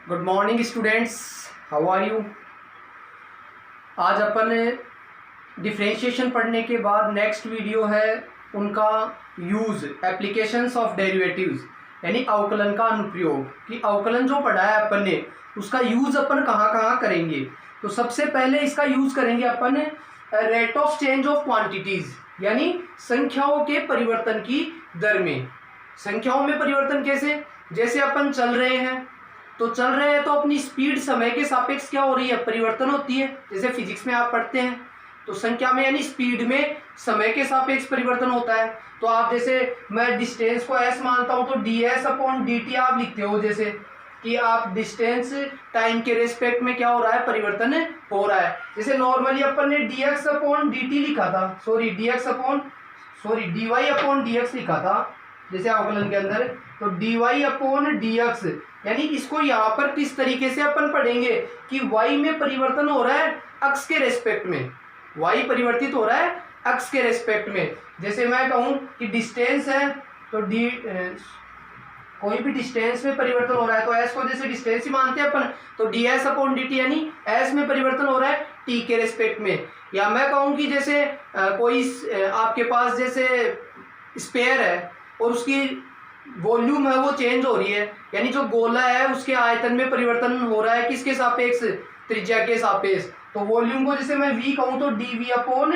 Good morning students, how are you. आज अपन differentiation पढ़ने के बाद नेक्स्ट वीडियो है उनका यूज़, एप्लीकेशंस ऑफ डेरिवेटिव्स, यानी अवकलन का अनुप्रयोग कि अवकलन जो पढ़ा है अपन ने उसका यूज़ अपन कहाँ कहाँ करेंगे। तो सबसे पहले इसका यूज़ करेंगे अपन rate of change of quantities, यानी संख्याओं के परिवर्तन की दर में। संख्याओं में परिवर्तन कैसे, जैसे अपन चल रहे हैं तो अपनी स्पीड समय के सापेक्ष क्या हो रही है, परिवर्तन होती है। जैसे फिजिक्स में आप पढ़ते हैं तो संख्या में यानी स्पीड में समय के सापेक्ष परिवर्तन होता है। तो आप जैसे मैं डिस्टेंस को एस मानता हूं तो D S upon D T आप लिखते हो, जैसे कि आप डिस्टेंस टाइम के रेस्पेक्ट में क्या हो रहा है, परिवर्तन हो रहा है। जैसे नॉर्मली अपन ने D X upon D T लिखा था, D Y upon D X लिखा था जैसे अवकलन के अंदर, तो D Y upon D X, यानी इसको यहाँ पर किस तरीके से अपन पढ़ेंगे कि y में परिवर्तन हो रहा है अक्ष के रेस्पेक्ट में, y परिवर्तित हो रहा है अक्ष के रेस्पेक्ट में। जैसे मैं कहूँ कि डिस्टेंस है तो कोई भी डिस्टेंस में परिवर्तन हो रहा है तो s को जैसे डिस्टेंस ही मानते हैं अपन, तो D S upon D T यानी s में परिवर्तन हो रहा है t के रेस्पेक्ट में। या मैं कहूँ कि जैसे कोई आपके पास जैसे स्पेयर है और उसकी वॉल्यूम है वो चेंज हो रही है, यानी जो गोला है उसके आयतन में परिवर्तन हो रहा है किसके सापेक्ष, त्रिज्या के सापेक्ष। तो वॉल्यूम को जैसे मैं v कहूँ तो D V upon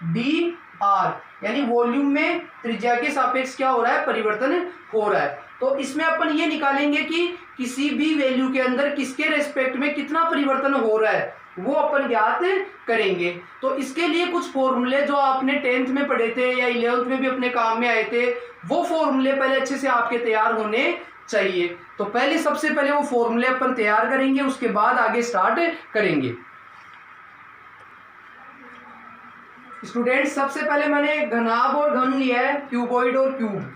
D R, यानी वॉल्यूम में त्रिज्या के सापेक्ष क्या हो रहा है, परिवर्तन हो रहा है। तो इसमें अपन ये निकालेंगे कि किसी भी वैल्यू के अंदर किसके रेस्पेक्ट में कितना परिवर्तन हो रहा है वो अपन ज्ञात करेंगे। तो इसके लिए कुछ फॉर्मूले जो आपने 10th में पढ़े थे या 11th में भी अपने काम में आए थे, वो फॉर्मूले पहले अच्छे से आपके तैयार होने चाहिए। तो पहले सबसे पहले वो फॉर्मूले अपन तैयार करेंगे, उसके बाद आगे स्टार्ट करेंगे। स्टूडेंट्स, सबसे पहले मैंने घनाभ और घन लिया है, क्यूबॉइड और क्यूब।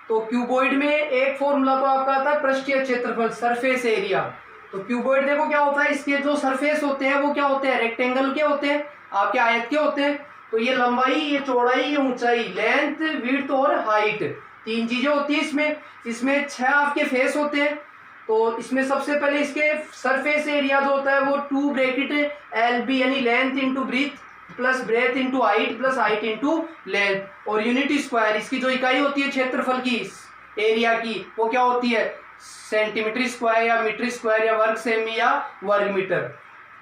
तो क्यूबॉइड में एक फॉर्मूला तो आपका आता है पृष्ठीय क्षेत्रफल, सरफेस एरिया। तो क्यूबॉइड देखो क्या होता है, इसके जो सरफेस होते हैं वो क्या होते हैं, रेक्टेंगल के होते हैं, आपके आयत के होते हैं। तो ये लंबाई, ये चौड़ाई, ये ऊंचाई, लेंथ, विड्थ और हाइट, तीन चीजें होती है इसमें 6 आपके फेस होते हैं। तो इसमें सबसे पहले इसके सरफेस एरिया जो होता है वो 2 ब्रैकेट एल बी, यानी length into breadth plus breadth into height plus height into length, और यूनिट स्क्वायर, इसकी जो इकाई होती है क्षेत्रफल की एरिया की वो क्या होती है, सेंटीमीटर स्क्वायर या मीटर स्क्वायर या वर्ग सेमी या वर्ग मीटर।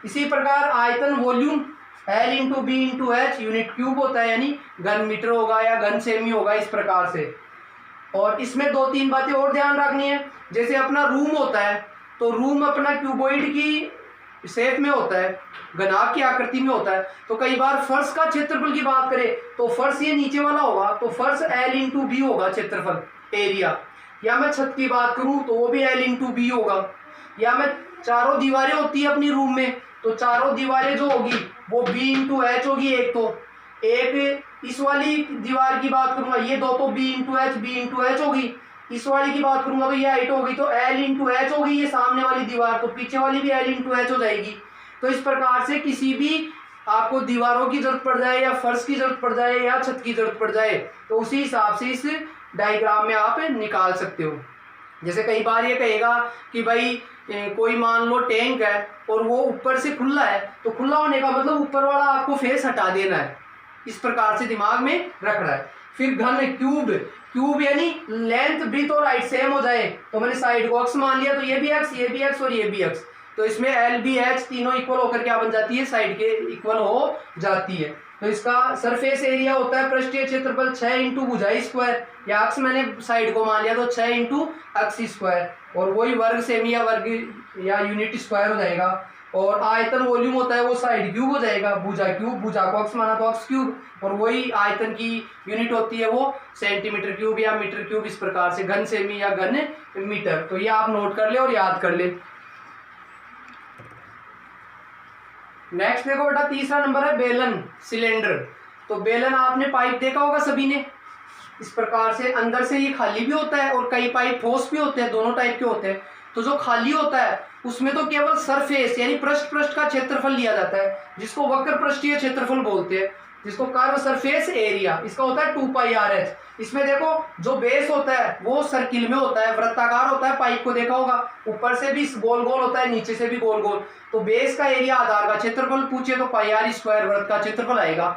इसी प्रकार आयतन, volume L into B into H, unit cube होता है, यानी घन मीटर होगा या घन सेमी होगा, इस प्रकार से। और इसमें 2-3 बातें और ध्यान रखनी है। जैसे अपना रूम होता है तो रूम अपना क्यूबॉइड की शेप में होता है, घनाभ की आकृति में होता है। तो कई बार फर्श का क्षेत्रफल की बात करें तो फर्श ये नीचे वाला होगा, तो फर्श L इंटू बी होगा क्षेत्रफल एरिया। या मैं छत की बात करूं तो वो भी L इंटू बी होगा। या मैं चारों दीवारें होती है अपनी रूम में, तो चारों दीवारें जो होगी वो B इंटू एच होगी। एक इस वाली दीवार की बात करूंगा, ये दो तो B इंटू एच होगी। इस वाली की बात करूंगा तो ये हाइट होगी तो L इंटू एच होगी। ये सामने वाली दीवार, तो पीछे वाली भी L इंटू एच हो जाएगी। तो इस प्रकार से किसी भी आपको दीवारों की जरूरत पड़ जाए या फर्श की जरूरत पड़ जाए या छत की जरूरत पड़ जाए तो उसी हिसाब से इस डायग्राम में आप निकाल सकते हो। जैसे कई बार ये कहेगा कि भाई कोई मान लो टैंक है और वो ऊपर से खुला है, तो खुला होने का मतलब ऊपर वाला आपको फेस हटा देना है, इस प्रकार से दिमाग में रखना है। फिर घन, क्यूब यानी लेंथ, ब्रीथ और हाइट सेम हो जाए, तो मैंने साइड को अक्ष मान लिया, तो ये भी एक्स और ये भी एक्स। तो इसमें एल बी एच तीनों इक्वल होकर क्या बन जाती है, साइड के इक्वल हो जाती है। तो इसका सरफेस एरिया होता है पृष्ठीय क्षेत्रफल 6 इंटू भुजाई स्क्वायर, या अक्ष मैंने साइड को मान लिया तो 6 इंटू अक्ष स्क्वायर, और वही वर्ग सेमी या वर्ग या यूनिट स्क्वायर हो जाएगा। और आयतन, वॉल्यूम होता है वो साइड क्यूब हो जाएगा, भुजा क्यूब, भुजा को अक्ष माना तो अक्ष क्यूब, और वही आयतन की यूनिट होती है वो सेंटीमीटर क्यूब या मीटर क्यूब, इस प्रकार से घन सेमी या घन मीटर। तो ये आप नोट कर ले और याद कर ले। नेक्स्ट देखो बेटा, तीसरा नंबर है बेलन, सिलेंडर। तो बेलन आपने पाइप देखा होगा सभी ने, इस प्रकार से अंदर से ये खाली भी होता है और कई पाइप ठोस भी होते हैं, दोनों टाइप के होते हैं। तो जो खाली होता है उसमें तो केवल सरफेस यानी पृष्ठ का क्षेत्रफल लिया जाता है, जिसको वक्र पृष्ठीय क्षेत्रफल बोलते हैं। जिसको कर्व सरफेस एरिया, इसका होता है 2πr/h। इसमें देखो जो बेस होता है वो सर्किल में होता है, वृत्ताकार होता है, पाइप को देखा होगा, ऊपर से भी गोल गोल होता है, नीचे से भी गोल गोल। तो बेस का एरिया आधार का क्षेत्रफल पूछे तो πr² वृत्त का क्षेत्रफल आएगा।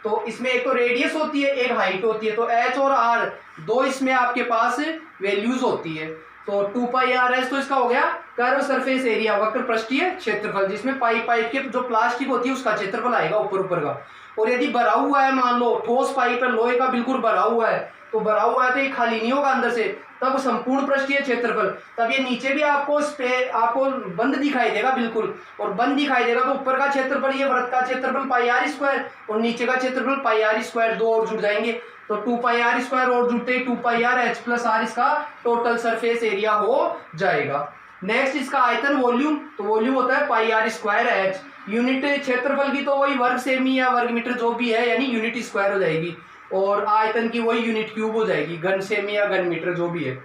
तो इसमें एक तो रेडियस होती है, एक हाइट होती है, तो h और r दो इसमें आपके पास वैल्यूज होती है। तो 2πr/h तो इसका हो गया कर्व सरफेस एरिया, वक्र पृष्ठीय क्षेत्रफल, जिसमें पाइप के जो प्लास्टिक होती है उसका क्षेत्रफल आएगा ऊपर का। और यदि भरा हुआ है, मान लो ठोस पाइप है, लोहे का बिल्कुल भरा हुआ है, तो भरा हुआ है तो ये खाली नहीं होगा अंदर से, तब संपूर्ण पृष्ठीय क्षेत्रफल, तब ये नीचे भी आपको बंद दिखाई देगा बिल्कुल, और बंद दिखाई देगा तो ऊपर का क्षेत्रफल, ये वृत्त का क्षेत्रफल πr² और नीचे का क्षेत्रफल πr², दो और जुड़ जाएंगे। तो 2πr² और जुड़ते ही 2πr/h + r इसका टोटल सरफेस एरिया हो जाएगा। नेक्स्ट इसका आयतन वॉल्यूम, तो वॉल्यूम होता है πr²h। यूनिट क्षेत्रफल की तो वही वर्ग सेमी या वर्ग मीटर जो भी है, यानी यूनिट स्क्वायर हो जाएगी, और आयतन की वही यूनिट क्यूब हो जाएगी, घन सेमी या घन मीटर जो भी है।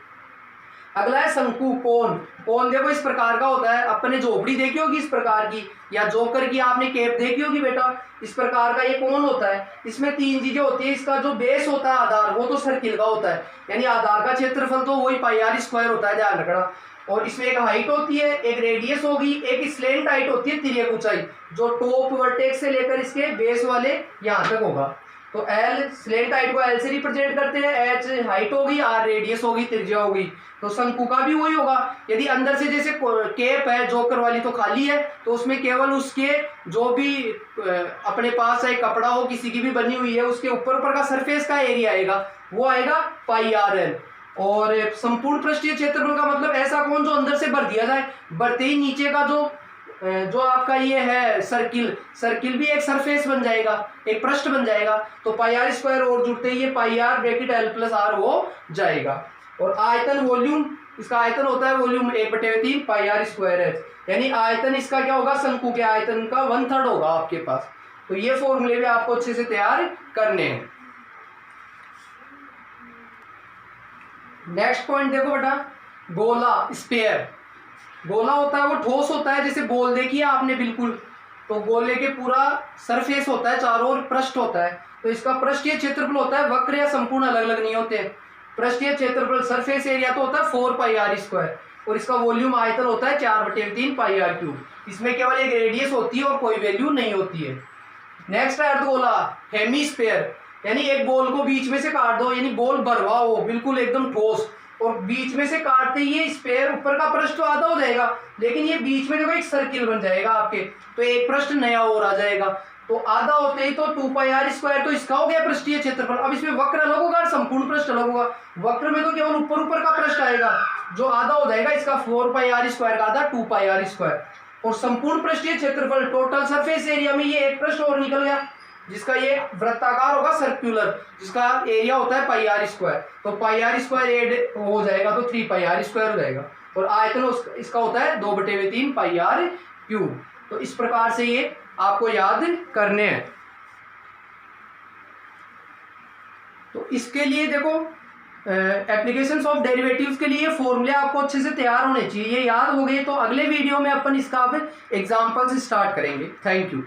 अगला है शंकु, कोन। कोन देखो इस प्रकार का होता है, अपने झोपड़ी देखी होगी इस प्रकार की, या जोकर की आपने केप देखी होगी बेटा, इस प्रकार का ये कोन होता है। इसमें तीन चीजें होती है, इसका जो बेस होता है आधार, वो तो सर्किल का होता है, यानी आधार का क्षेत्रफल तो वही πr² होता है, ध्यान रखना। और इसमें एक हाइट होती है, एक रेडियस होगी, एक स्लेंट हाइट होती है, तिर्यक ऊंचाई, जो टॉप वर्टेक्स से लेकर इसके बेस वाले यहाँ तक होगा। तो L स्लेंट हाइट को L से रिप्रेजेंट करते हैं, H हाइट होगी, R रेडियस होगी, त्रिज्या होगी। तो शंकु का भी वही होगा। यदि अंदर से जैसे केप है जोकर वाली तो खाली है, तो उसमें केवल उसके जो भी अपने पास है कपड़ा हो, किसी की भी बनी हुई है, उसके ऊपर का सरफेस का एरिया आएगा, वो आएगा πrl। और संपूर्ण पृष्ठीय क्षेत्रफल का मतलब ऐसा कोण जो अंदर से भर दिया जाए, भरते ही नीचे का जो आपका ये है सर्किल भी एक सरफेस बन जाएगा, एक पृष्ठ बन जाएगा। तो πr² और जुड़ते ही ये πr(l + r) हो जाएगा। और आयतन वॉल्यूम, इसका आयतन होता है वॉल्यूम 1/3 πr²h, यानी आयतन इसका क्या होगा, शंकु के आयतन का 1/3 होगा आपके पास। तो ये फॉर्मूले भी आपको अच्छे से तैयार करने हैं। नेक्स्ट पॉइंट देखो बेटा, गोला, स्फीयर। गोला होता है वो ठोस होता है, जैसे बॉल देखी है आपने बिल्कुल, तो गोले के पूरा सरफेस होता है, चारों ओर पृष्ठ होता है, तो इसका पृष्ठीय क्षेत्रफल होता है, वक्र या संपूर्ण अलग अलग नहीं होते। पृष्ठीय क्षेत्रफल सरफेस एरिया तो होता है 4πr², और इसका वॉल्यूम आयतन होता है 4/3 πr³। इसमें केवल एक रेडियस होती है और कोई वैल्यू नहीं होती है। नेक्स्ट है अर्धगोला, हेमीस्फीयर, यानी एक बॉल को बीच में से काट दो, यानी बॉल भरवा हो बिल्कुल एकदम ठोस, और बीच में से काटते ही ये स्फीयर ऊपर का पृष्ठ तो आधा हो जाएगा, लेकिन ये बीच में देखो एक सर्किल बन जाएगा आपके, तो एक पृष्ठ नया और आ जाएगा। तो आधा होते ही तो 2πr² तो इसका हो गया पृष्ठीय क्षेत्रफल। अब इसमें वक्र अलग होगा और संपूर्ण पृष्ठ अलग होगा। वक्र में तो केवल ऊपर का पृष्ठ आएगा, जो आधा हो जाएगा इसका 4πr² का आधा 2πr²। और संपूर्ण पृष्ठीय क्षेत्रफल टोटल सरफेस एरिया में ये एक पृष्ठ और निकल गया, जिसका ये वृत्ताकार होगा सर्कुलर, जिसका एरिया होता है πr²। तो πr² ऐड हो जाएगा तो 3πr² हो जाएगा। और आयतन इसका होता है 2/3 πr³। तो इस प्रकार से ये आपको याद करने हैं। तो इसके लिए देखो एप्लीकेशंस ऑफ डेरिवेटिव्स के लिए फॉर्मूले आपको अच्छे से तैयार होने चाहिए। ये याद हो गए तो अगले वीडियो में अपन इसका अब एग्जांपल्स स्टार्ट करेंगे। Thank you.